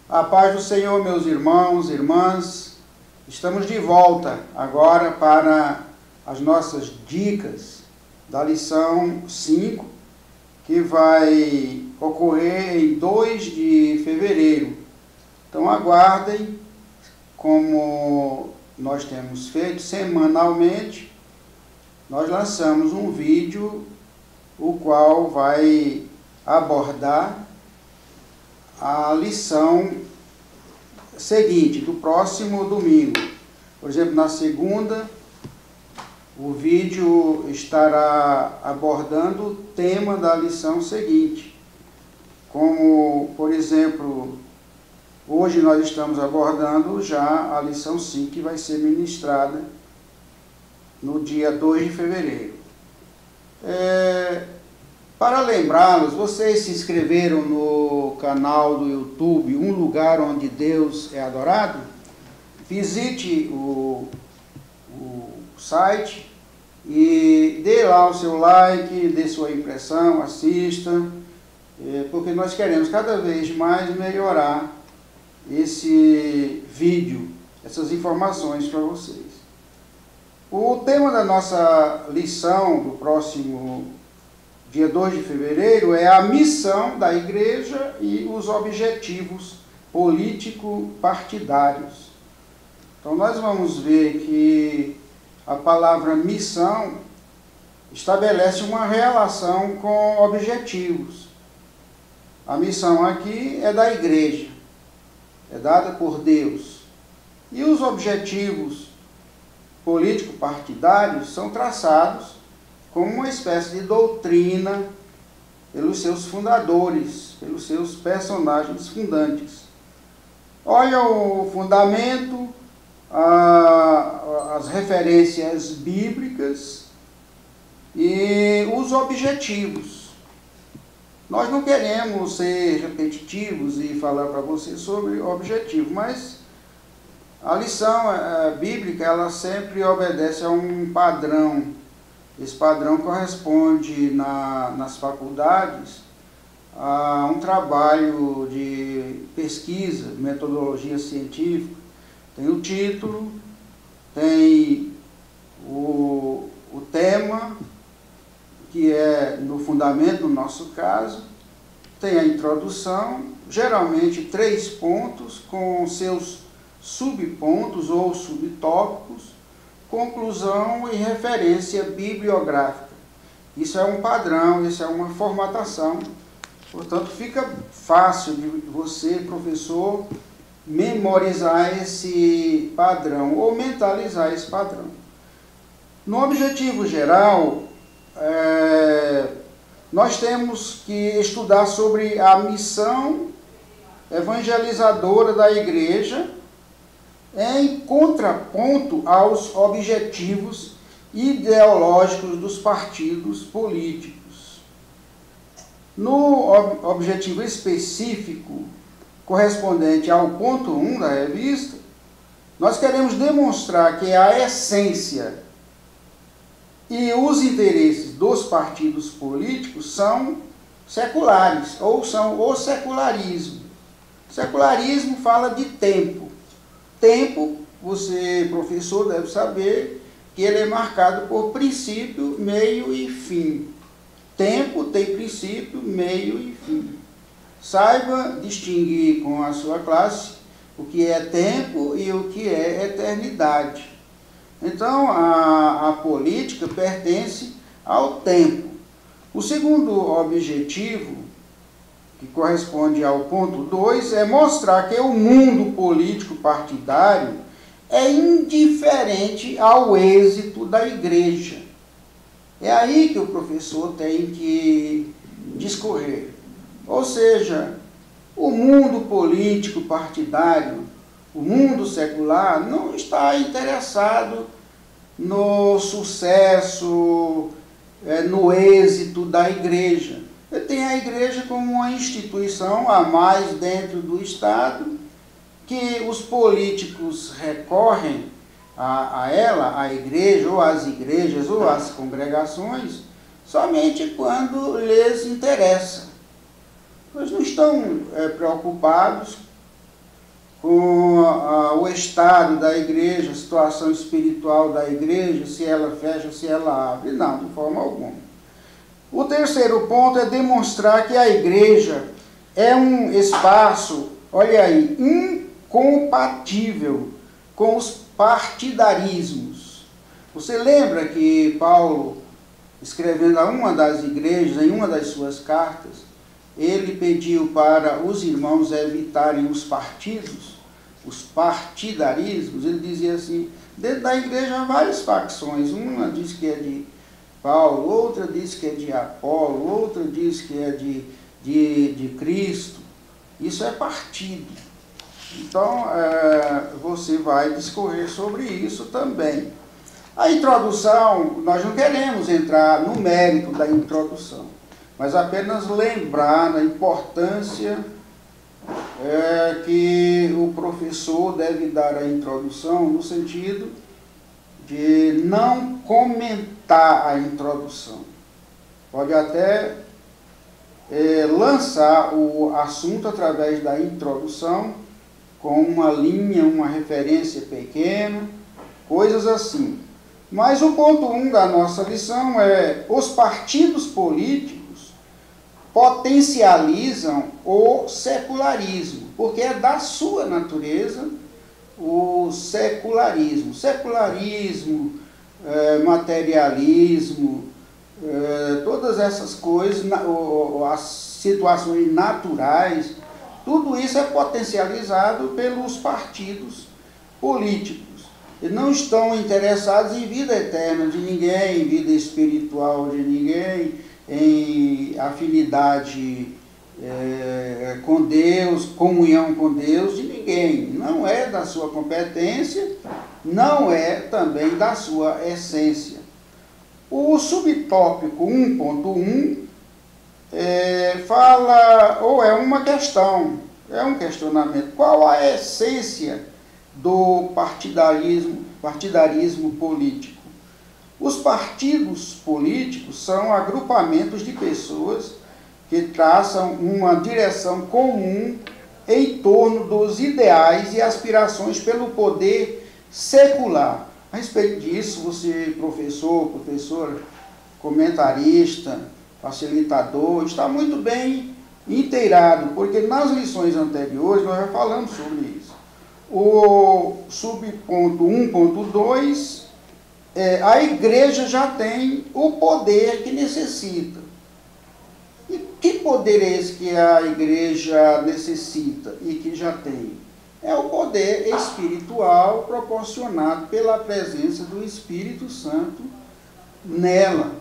A paz do Senhor, meus irmãos e irmãs. Estamos de volta agora para as nossas dicas da lição 5, que vai ocorrer em 2 de fevereiro. Então aguardem, como nós temos feito semanalmente, nós lançamos um vídeo o qual vai abordar a lição seguinte, do próximo domingo. Por exemplo, na segunda, o vídeo estará abordando o tema da lição seguinte. Como, por exemplo, hoje nós estamos abordando já a lição 5, que vai ser ministrada no dia 2 de fevereiro. Para lembrá-los, vocês se inscreveram no canal do YouTube, Um Lugar Onde Deus é Adorado? Visite o site e dê lá o seu like, dê sua impressão, assista, porque nós queremos cada vez mais melhorar esse vídeo, essas informações para vocês. O tema da nossa lição do próximo dia 2 de fevereiro é a missão da igreja e os objetivos político-partidários. Então nós vamos ver que a palavra missão estabelece uma relação com objetivos. A missão aqui é da igreja, é dada por Deus. E os objetivos político-partidários são traçados como uma espécie de doutrina pelos seus fundadores, pelos seus personagens fundantes. Olha o fundamento, as referências bíblicas e os objetivos. Nós não queremos ser repetitivos e falar para você sobre o objetivo, mas a lição bíblica ela sempre obedece a um padrão. Esse padrão corresponde nas faculdades a um trabalho de pesquisa, metodologia científica. Tem o título, tem o tema, que é no fundamento, no nosso caso, tem a introdução, geralmente 3 pontos com seus subpontos ou subtópicos, conclusão e referência bibliográfica. Isso é um padrão, isso é uma formatação, portanto fica fácil de você, professor, memorizar esse padrão ou mentalizar esse padrão. No objetivo geral, nós temos que estudar sobre a missão evangelizadora da igreja em contraponto aos objetivos ideológicos dos partidos políticos. No objetivo específico, correspondente ao ponto 1 da revista, nós queremos demonstrar que a essência e os interesses dos partidos políticos são seculares, ou são o secularismo. Secularismo fala de tempo. Tempo, você, professor, deve saber que ele é marcado por princípio, meio e fim. Tempo tem princípio, meio e fim. Saiba distinguir com a sua classe o que é tempo e o que é eternidade. Então, a política pertence ao tempo. O segundo objetivo, que corresponde ao ponto 2, é mostrar que o mundo político partidário é indiferente ao êxito da igreja. É aí que o professor tem que discorrer. Ou seja, o mundo político partidário, o mundo secular, não está interessado no sucesso, no êxito da igreja. Ele tem a igreja como uma instituição a mais dentro do Estado, que os políticos recorrem a ela, a igreja, ou às igrejas, ou às congregações, somente quando lhes interessa. Eles não estão preocupados com o estado da igreja, a situação espiritual da igreja, se ela fecha, se ela abre. Não, de forma alguma. O terceiro ponto é demonstrar que a igreja é um espaço, olha aí, incompatível com os partidarismos. Você lembra que Paulo, escrevendo a uma das igrejas, em uma das suas cartas, ele pediu para os irmãos evitarem os partidos, os partidarismos. Ele dizia assim, dentro da igreja há várias facções, uma diz que é de Paulo, outra diz que é de Apolo, outra diz que é de Cristo. Isso é partido. Então, você vai discorrer sobre isso também. A introdução, nós não queremos entrar no mérito da introdução, mas apenas lembrar da importância que o professor deve dar à introdução, no sentido de não comentar a introdução. Pode até lançar o assunto através da introdução, com uma linha, uma referência pequena, coisas assim. Mas o ponto 1 da nossa lição é: os partidos políticos potencializam o secularismo, porque é da sua natureza o secularismo. Secularismo, materialismo, todas essas coisas, as situações naturais, tudo isso é potencializado pelos partidos políticos. Eles não estão interessados em vida eterna de ninguém, em vida espiritual de ninguém, em afinidade com Deus, comunhão com Deus de ninguém. Não é da sua competência, não é também da sua essência. O subtópico 1.1 fala, ou é uma questão, é um questionamento: qual a essência do partidarismo político? Os partidos políticos são agrupamentos de pessoas que traçam uma direção comum em torno dos ideais e aspirações pelo poder secular. A respeito disso, você, professor, professora, comentarista, facilitador, está muito bem inteirado, porque nas lições anteriores nós já falamos sobre isso. O subponto 1.2, a igreja já tem o poder que necessita. E que poder é esse que a igreja necessita e que já tem? É o poder espiritual proporcionado pela presença do Espírito Santo nela.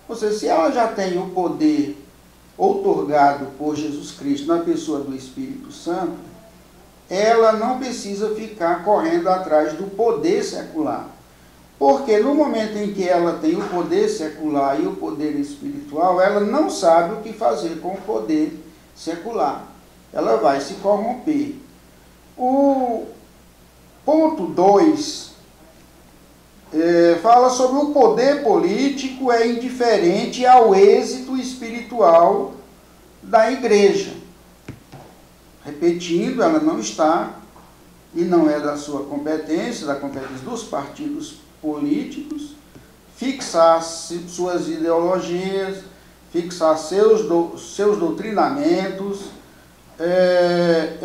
Ou seja, se ela já tem o poder outorgado por Jesus Cristo na pessoa do Espírito Santo, ela não precisa ficar correndo atrás do poder secular. Porque no momento em que ela tem o poder secular e o poder espiritual, ela não sabe o que fazer com o poder secular. Ela vai se corromper. O ponto 2 fala sobre o poder político é indiferente ao êxito espiritual da igreja. Repetindo, ela não está e não é da sua competência, da competência dos partidos políticos, fixar suas ideologias, fixar seus doutrinamentos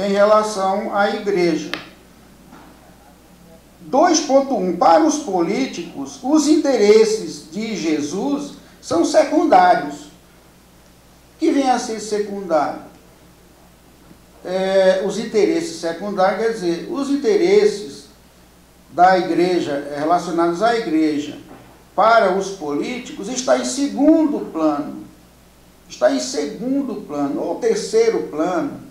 em relação à igreja. 2.1. Para os políticos, os interesses de Jesus são secundários. O que vem a ser secundário? Os interesses secundários, quer dizer, os interesses da igreja, relacionados à igreja, para os políticos, está em segundo plano. Está em segundo plano, ou terceiro plano.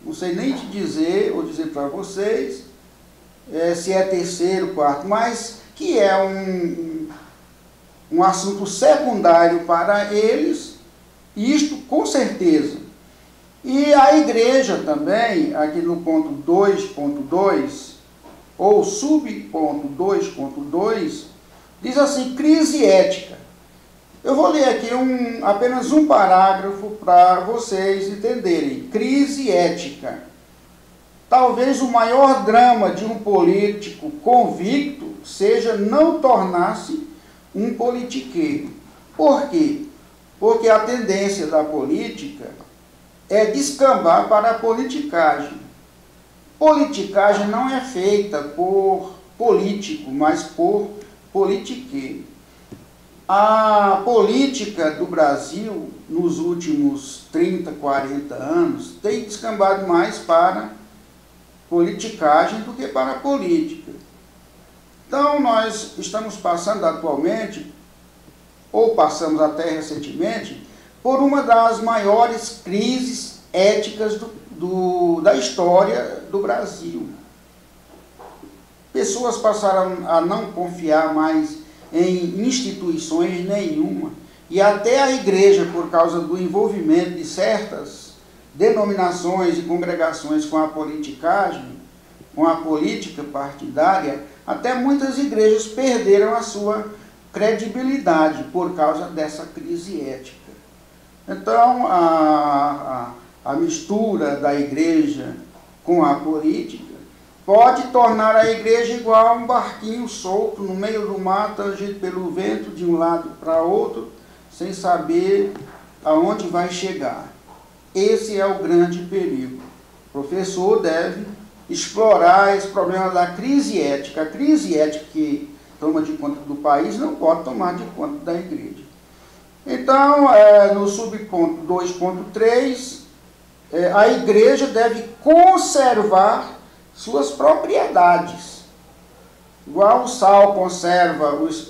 Não sei nem te dizer, ou dizer para vocês, se é terceiro, quarto, mas que é um assunto secundário para eles, isto com certeza. E a igreja também, aqui no ponto 2.2, ou subponto 2.2, diz assim: crise ética. Eu vou ler aqui apenas um parágrafo para vocês entenderem. Crise ética. talvez o maior drama de um político convicto seja não tornar-se um politiqueiro. Por quê? Porque a tendência da política é descambar para a politicagem. Politicagem não é feita por político, mas por politiqueiro. A política do Brasil, nos últimos 30, 40 anos, tem descambado mais para politicagem do que para a política. Então, nós estamos passando atualmente, ou passamos até recentemente, por uma das maiores crises éticas da história do Brasil. Pessoas passaram a não confiar mais em instituições nenhuma, e até a igreja, por causa do envolvimento de certas denominações e congregações com a politicagem, com a política partidária, até muitas igrejas perderam a sua credibilidade por causa dessa crise ética. Então, a mistura da igreja com a política pode tornar a igreja igual a um barquinho solto no meio do mar, tangido pelo vento de um lado para outro, sem saber aonde vai chegar. Esse é o grande perigo. O professor deve explorar esse problema da crise ética. A crise ética que toma de conta do país não pode tomar de conta da igreja. Então, no subponto 2.3, a igreja deve conservar suas propriedades. Igual o sal conserva os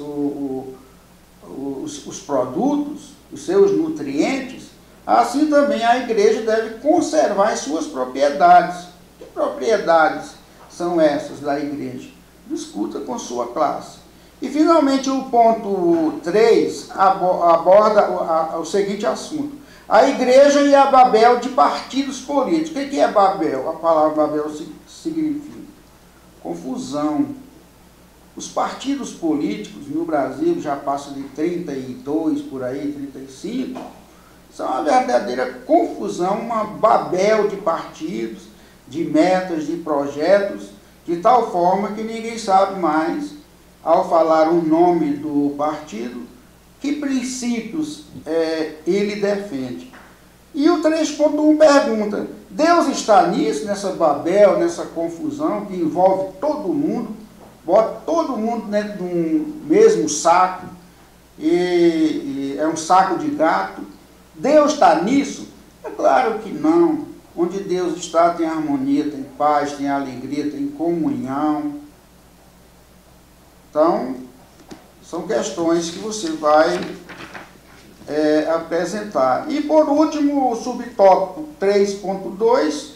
produtos, os seus nutrientes, assim também a igreja deve conservar as suas propriedades. Que propriedades são essas da igreja? Discuta com sua classe. E, finalmente, o ponto 3 aborda o seguinte assunto. A igreja e a Babel de partidos políticos. O que é Babel? A palavra Babel significa confusão. Os partidos políticos no Brasil, já passam de 32, por aí, 35, são uma verdadeira confusão, uma Babel de partidos, de metas, de projetos, de tal forma que ninguém sabe mais, ao falar o nome do partido, que princípios ele defende. E o 3.1 pergunta, Deus está nisso, nessa Babel, nessa confusão que envolve todo mundo, bota todo mundo dentro de um mesmo saco, e é um saco de gato. Deus está nisso? É claro que não. Onde Deus está tem harmonia, tem paz, tem alegria, tem comunhão. Então, são questões que você vai apresentar. E, por último, o subtópico 3.2,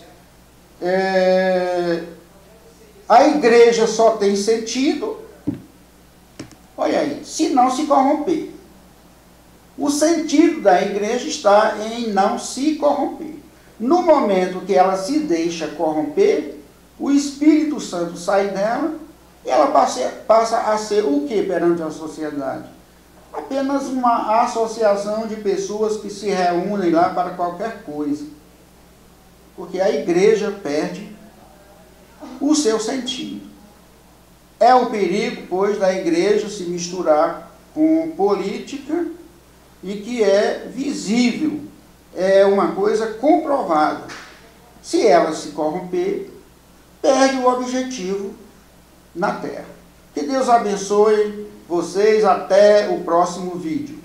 a igreja só tem sentido, olha aí, se não se corromper. O sentido da igreja está em não se corromper. No momento que ela se deixa corromper, o Espírito Santo sai dela e ela passa a ser o que perante a sociedade? Apenas uma associação de pessoas que se reúnem lá para qualquer coisa. Porque a igreja perde o seu sentido. É o perigo, pois, da igreja se misturar com política e que é visível, é uma coisa comprovada. Se ela se corromper, perde o objetivo na terra. Que Deus abençoe vocês, até o próximo vídeo.